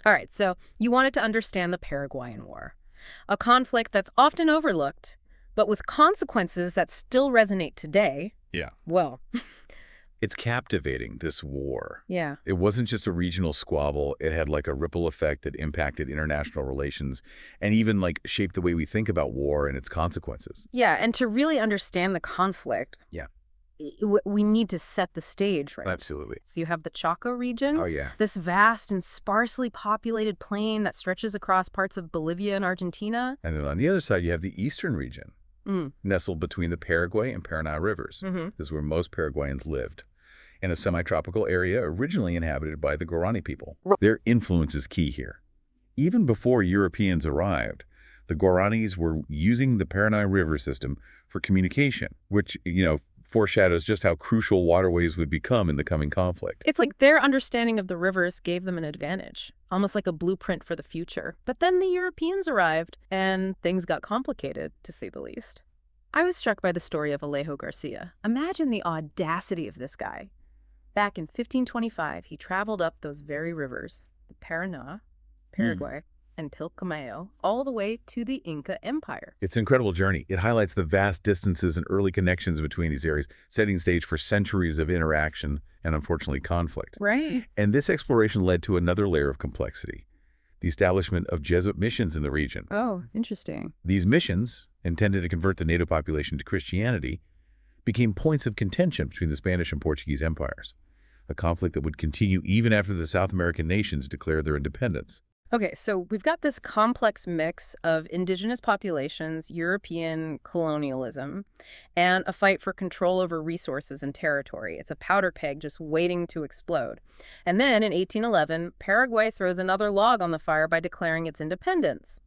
All right, so you wanted to understand the Paraguayan War, a conflict that's often overlooked, but with consequences that still resonate today. Yeah. Well, It's captivating, this war. yeah. It wasn't just a regional squabble. It had like a ripple effect that impacted international relations and even like shaped the way we think about war and its consequences. Yeah, and to really understand the conflict, Yeah, we need to set the stage, right? absolutely. So you have the Chaco region, Oh, yeah. this vast and sparsely populated plain that stretches across parts of Bolivia and Argentina. And then on the other side, you have the eastern region, nestled between the Paraguay and Paraná rivers. Mm-hmm. This is where most Paraguayans lived, in a semi-tropical area originally inhabited by the Guarani people. Their influence is key here. Even before Europeans arrived, the Guaranis were using the Paraná River system for communication, which, foreshadows just how crucial waterways would become in the coming conflict. It's like their understanding of the rivers gave them an advantage, almost like a blueprint for the future. But then the Europeans arrived, and things got complicated, to say the least. I was struck by the story of Alejo Garcia. Imagine the audacity of this guy. Back in 1525, he traveled up those very rivers, the Paraná, Paraguay, and Pilcomayo, all the way to the Inca Empire. It's an incredible journey. It highlights the vast distances and early connections between these areas, setting stage for centuries of interaction and, unfortunately, conflict. Right. And this exploration led to another layer of complexity, the establishment of Jesuit missions in the region. Oh, interesting. These missions, intended to convert the native population to Christianity, became points of contention between the Spanish and Portuguese empires, a conflict that would continue even after the South American nations declared their independence. Okay, so we've got this complex mix of indigenous populations, European colonialism, and a fight for control over resources and territory. It's a powder keg just waiting to explode. And then in 1811, Paraguay throws another log on the fire by declaring its independence.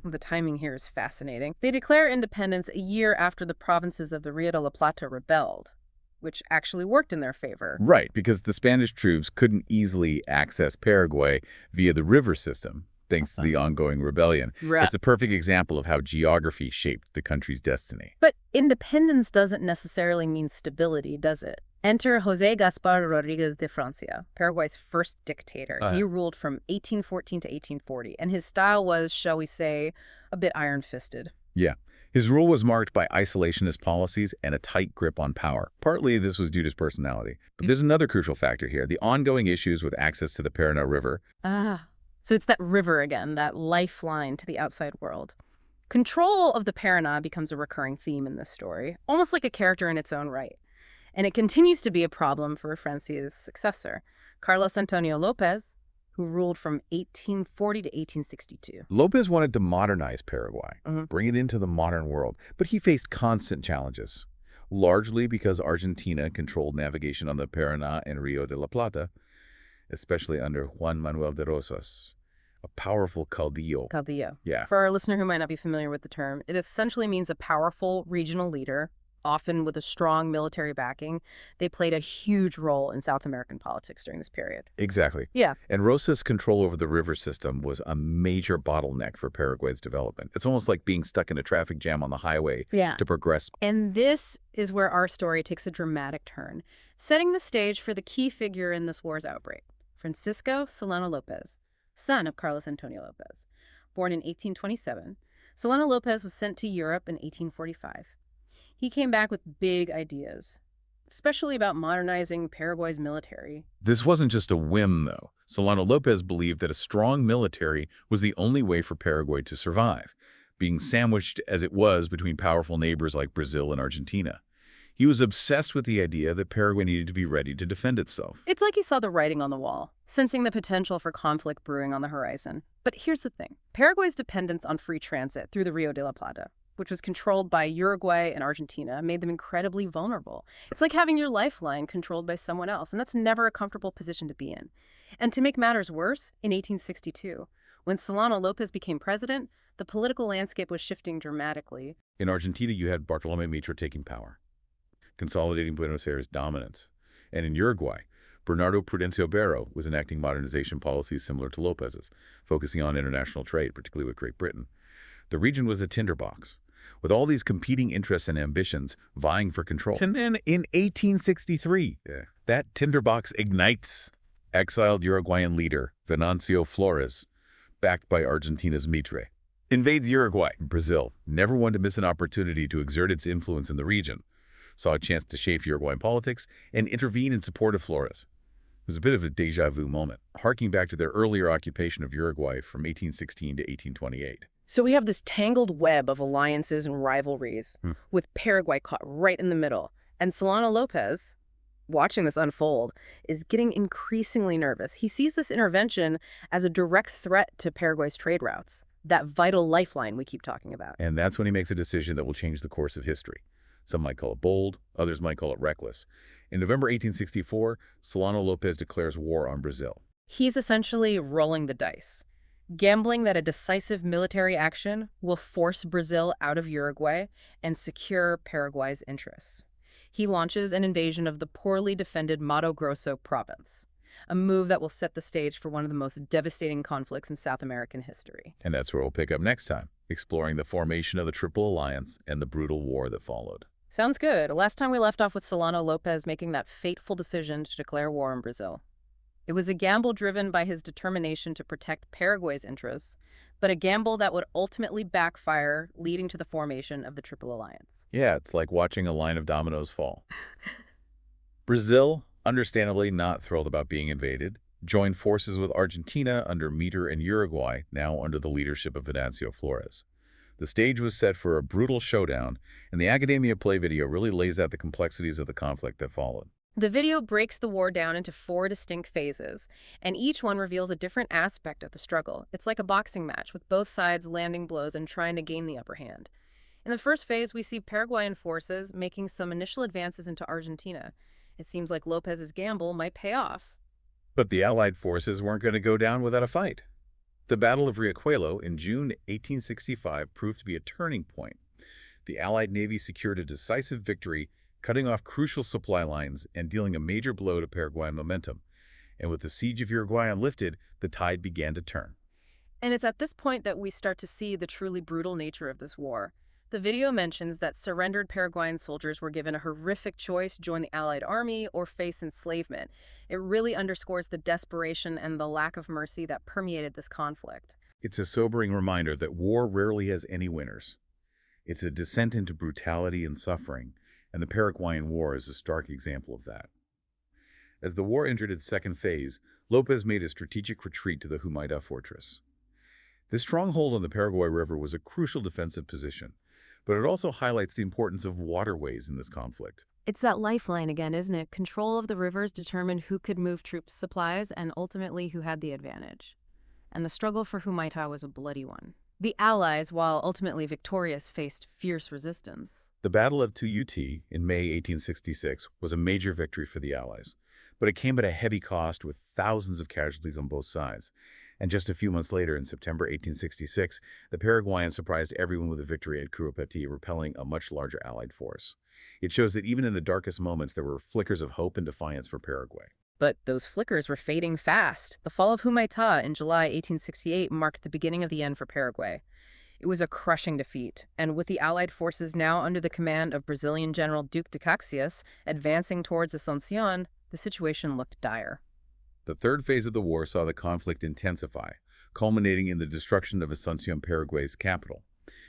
The timing here is fascinating. They declare independence a year after the provinces of the Rio de la Plata rebelled, which actually worked in their favor. Right, because the Spanish troops couldn't easily access Paraguay via the river system, thanks to the ongoing rebellion. Right. It's a perfect example of how geography shaped the country's destiny. But independence doesn't necessarily mean stability, does it? Enter José Gaspar Rodríguez de Francia, Paraguay's first dictator. He ruled from 1814 to 1840, and his style was, shall we say, a bit iron-fisted. Yeah. His rule was marked by isolationist policies and a tight grip on power. Partly this was due to his personality. But there's another crucial factor here, the ongoing issues with access to the Paraná River. So it's that river again, that lifeline to the outside world. Control of the Paraná becomes a recurring theme in this story, almost like a character in its own right. And it continues to be a problem for Francia's successor, Carlos Antonio López, who ruled from 1840 to 1862. López wanted to modernize Paraguay, bring it into the modern world, but he faced constant challenges, largely because Argentina controlled navigation on the Paraná and Rio de la Plata, especially under Juan Manuel de Rosas, a powerful caudillo. Caudillo. Yeah. For our listener who might not be familiar with the term, it essentially means a powerful regional leader, often with a strong military backing. They played a huge role in South American politics during this period. Exactly. Yeah. And Rosas' control over the river system was a major bottleneck for Paraguay's development. It's almost like being stuck in a traffic jam on the highway to progress. And this is where our story takes a dramatic turn, setting the stage for the key figure in this war's outbreak, Francisco Solano López, son of Carlos Antonio López. Born in 1827, Solano López was sent to Europe in 1845. He came back with big ideas, especially about modernizing Paraguay's military. This wasn't just a whim, though. Solano López believed that a strong military was the only way for Paraguay to survive, being sandwiched as it was between powerful neighbors like Brazil and Argentina. He was obsessed with the idea that Paraguay needed to be ready to defend itself. It's like he saw the writing on the wall, sensing the potential for conflict brewing on the horizon. But here's the thing. Paraguay's dependence on free transit through the Rio de la Plata, which was controlled by Uruguay and Argentina, made them incredibly vulnerable. It's like having your lifeline controlled by someone else, and that's never a comfortable position to be in. And to make matters worse, in 1862, when Solano López became president, the political landscape was shifting dramatically. In Argentina, you had Bartolomé Mitre taking power, consolidating Buenos Aires' dominance. And in Uruguay, Bernardo Prudencio Barro was enacting modernization policies similar to López's, focusing on international trade, particularly with Great Britain. The region was a tinderbox, with all these competing interests and ambitions vying for control. And then in 1863, that tinderbox ignites. Exiled Uruguayan leader Venancio Flores, backed by Argentina's Mitre, invades Uruguay. Brazil, never one to miss an opportunity to exert its influence in the region, saw a chance to shape Uruguayan politics and intervene in support of Flores. It was a bit of a déjà vu moment, harking back to their earlier occupation of Uruguay from 1816 to 1828. So we have this tangled web of alliances and rivalries, with Paraguay caught right in the middle. And Solano Lopez, watching this unfold, is getting increasingly nervous. He sees this intervention as a direct threat to Paraguay's trade routes, that vital lifeline we keep talking about. And that's when he makes a decision that will change the course of history. Some might call it bold, others might call it reckless. In November 1864, Solano Lopez declares war on Brazil. He's essentially rolling the dice, gambling that a decisive military action will force Brazil out of Uruguay and secure Paraguay's interests. He launches an invasion of the poorly defended Mato Grosso province, a move that will set the stage for one of the most devastating conflicts in South American history. And that's where we'll pick up next time, exploring the formation of the Triple Alliance and the brutal war that followed. Sounds good. Last time we left off with Solano Lopez making that fateful decision to declare war on Brazil. It was a gamble driven by his determination to protect Paraguay's interests, but a gamble that would ultimately backfire, leading to the formation of the Triple Alliance. Yeah, it's like watching a line of dominoes fall. Brazil, understandably not thrilled about being invaded, joined forces with Argentina under Mitre and Uruguay, now under the leadership of Venancio Flores. The stage was set for a brutal showdown, and the Academia Play video really lays out the complexities of the conflict that followed. The video breaks the war down into 4 distinct phases, and each one reveals a different aspect of the struggle. It's like a boxing match, with both sides landing blows and trying to gain the upper hand. In the first phase, we see Paraguayan forces making some initial advances into Argentina. It seems like Lopez's gamble might pay off. But the Allied forces weren't going to go down without a fight. The Battle of Riachuelo in June 1865 proved to be a turning point. The Allied Navy secured a decisive victory, cutting off crucial supply lines and dealing a major blow to Paraguayan momentum. And with the siege of Uruguay lifted, the tide began to turn. And it's at this point that we start to see the truly brutal nature of this war. The video mentions that surrendered Paraguayan soldiers were given a horrific choice: join the Allied army or face enslavement. It really underscores the desperation and the lack of mercy that permeated this conflict. It's a sobering reminder that war rarely has any winners. It's a descent into brutality and suffering, and the Paraguayan War is a stark example of that. As the war entered its second phase, Lopez made a strategic retreat to the Humaitá fortress. This stronghold on the Paraguay River was a crucial defensive position, but it also highlights the importance of waterways in this conflict. It's that lifeline again, isn't it? Control of the rivers determined who could move troops, supplies, and ultimately who had the advantage. And the struggle for Humaitá was a bloody one. The Allies, while ultimately victorious, faced fierce resistance. The Battle of Tuyuti in May 1866 was a major victory for the Allies, but it came at a heavy cost with thousands of casualties on both sides. And just a few months later, in September 1866, the Paraguayans surprised everyone with a victory at Curupati, repelling a much larger Allied force. It shows that even in the darkest moments, there were flickers of hope and defiance for Paraguay. But those flickers were fading fast. The fall of Humaitá in July 1868 marked the beginning of the end for Paraguay. It was a crushing defeat, and with the Allied forces now under the command of Brazilian General Duque de Caxias advancing towards Asunción, the situation looked dire. The third phase of the war saw the conflict intensify, culminating in the destruction of Asunción, Paraguay's capital.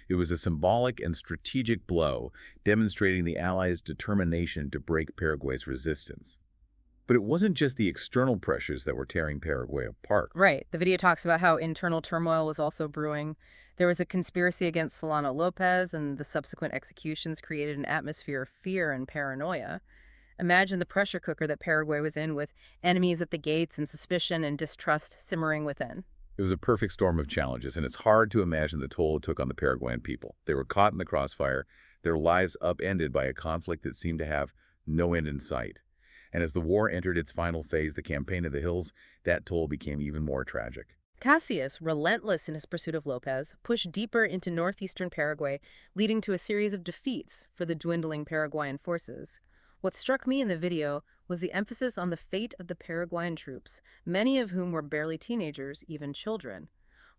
It was a symbolic and strategic blow, demonstrating the Allies' determination to break Paraguay's resistance. But it wasn't just the external pressures that were tearing Paraguay apart. Right. The video talks about how internal turmoil was also brewing. There was a conspiracy against Solano Lopez, and the subsequent executions created an atmosphere of fear and paranoia. Imagine the pressure cooker that Paraguay was in, with enemies at the gates and suspicion and distrust simmering within. It was a perfect storm of challenges, and it's hard to imagine the toll it took on the Paraguayan people. They were caught in the crossfire, their lives upended by a conflict that seemed to have no end in sight. And as the war entered its final phase, the Campaign of the Hills, that toll became even more tragic. Caxias, relentless in his pursuit of Lopez, pushed deeper into northeastern Paraguay, leading to a series of defeats for the dwindling Paraguayan forces. What struck me in the video was the emphasis on the fate of the Paraguayan troops, many of whom were barely teenagers, even children.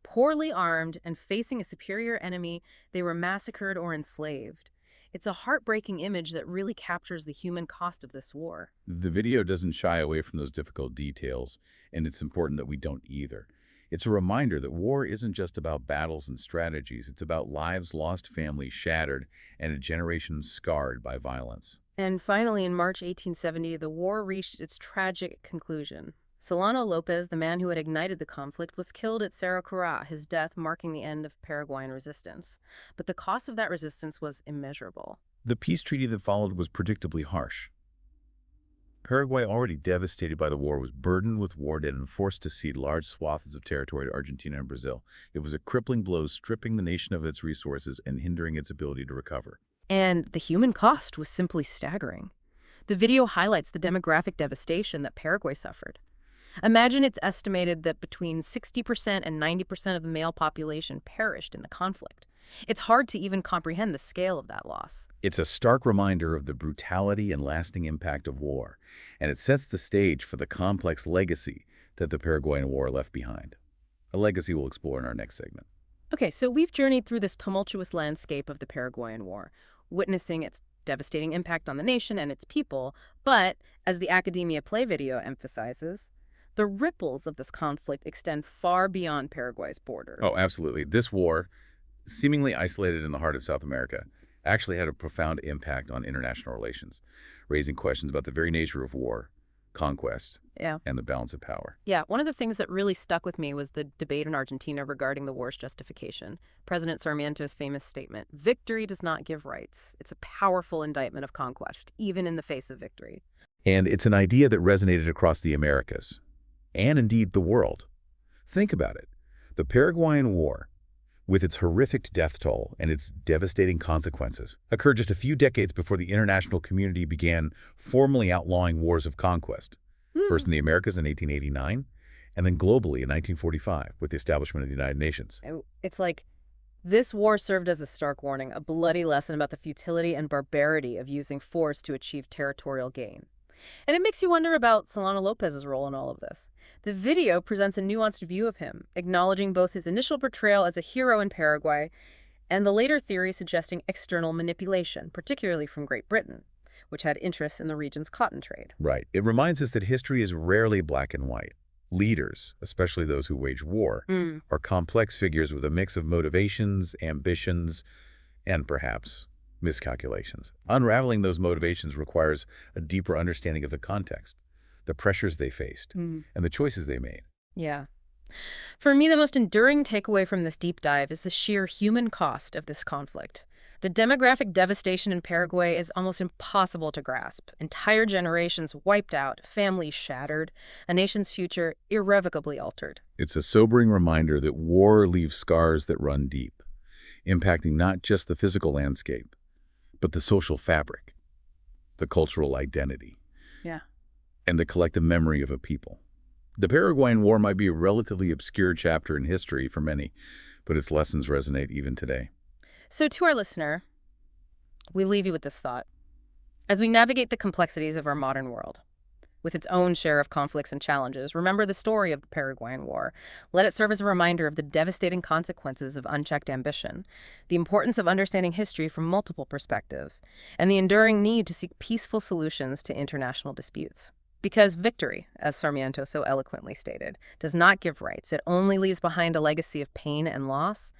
Poorly armed and facing a superior enemy, they were massacred or enslaved. It's a heartbreaking image that really captures the human cost of this war. The video doesn't shy away from those difficult details, and it's important that we don't either. It's a reminder that war isn't just about battles and strategies. It's about lives lost, families shattered, and a generation scarred by violence. And finally, in March 1870, the war reached its tragic conclusion. Solano Lopez, the man who had ignited the conflict, was killed at Cerro Corá, his death marking the end of Paraguayan resistance. But the cost of that resistance was immeasurable. The peace treaty that followed was predictably harsh. Paraguay, already devastated by the war, was burdened with war debt and forced to cede large swaths of territory to Argentina and Brazil. It was a crippling blow, stripping the nation of its resources and hindering its ability to recover. And the human cost was simply staggering. The video highlights the demographic devastation that Paraguay suffered. Imagine it's estimated that between 60% and 90% of the male population perished in the conflict. It's hard to even comprehend the scale of that loss. It's a stark reminder of the brutality and lasting impact of war, and it sets the stage for the complex legacy that the Paraguayan War left behind. A legacy we'll explore in our next segment. Okay, so we've journeyed through this tumultuous landscape of the Paraguayan War, witnessing its devastating impact on the nation and its people, but, as the Academia Play video emphasizes, the ripples of this conflict extend far beyond Paraguay's borders. Oh, absolutely. This war, seemingly isolated in the heart of South America, actually had a profound impact on international relations, raising questions about the very nature of war, conquest, Yeah. and the balance of power. Yeah, one of the things that really stuck with me was the debate in Argentina regarding the war's justification. President Sarmiento's famous statement, "Victory does not give rights." It's a powerful indictment of conquest, even in the face of victory. And it's an idea that resonated across the Americas, and indeed the world. Think about it. The Paraguayan War, with its horrific death toll and its devastating consequences, occurred just a few decades before the international community began formally outlawing wars of conquest. First in the Americas in 1889, and then globally in 1945 with the establishment of the United Nations. It's like this war served as a stark warning, a bloody lesson about the futility and barbarity of using force to achieve territorial gain. And it makes you wonder about Solano Lopez's role in all of this. The video presents a nuanced view of him, acknowledging both his initial portrayal as a hero in Paraguay and the later theory suggesting external manipulation, particularly from Great Britain, which had interests in the region's cotton trade. Right. It reminds us that history is rarely black and white. Leaders, especially those who wage war, are complex figures with a mix of motivations, ambitions, and perhaps miscalculations. Unraveling those motivations requires a deeper understanding of the context, the pressures they faced, and the choices they made. Yeah. For me, the most enduring takeaway from this deep dive is the sheer human cost of this conflict. The demographic devastation in Paraguay is almost impossible to grasp. Entire generations wiped out, families shattered, a nation's future irrevocably altered. It's a sobering reminder that war leaves scars that run deep, impacting not just the physical landscape, but the social fabric, the cultural identity, Yeah. and the collective memory of a people. The Paraguayan War might be a relatively obscure chapter in history for many, but its lessons resonate even today. So to our listener, we leave you with this thought. As we navigate the complexities of our modern world, with its own share of conflicts and challenges, remember the story of the Paraguayan War. Let it serve as a reminder of the devastating consequences of unchecked ambition, the importance of understanding history from multiple perspectives, and the enduring need to seek peaceful solutions to international disputes. Because victory, as Sarmiento so eloquently stated, does not give rights. It only leaves behind a legacy of pain and loss.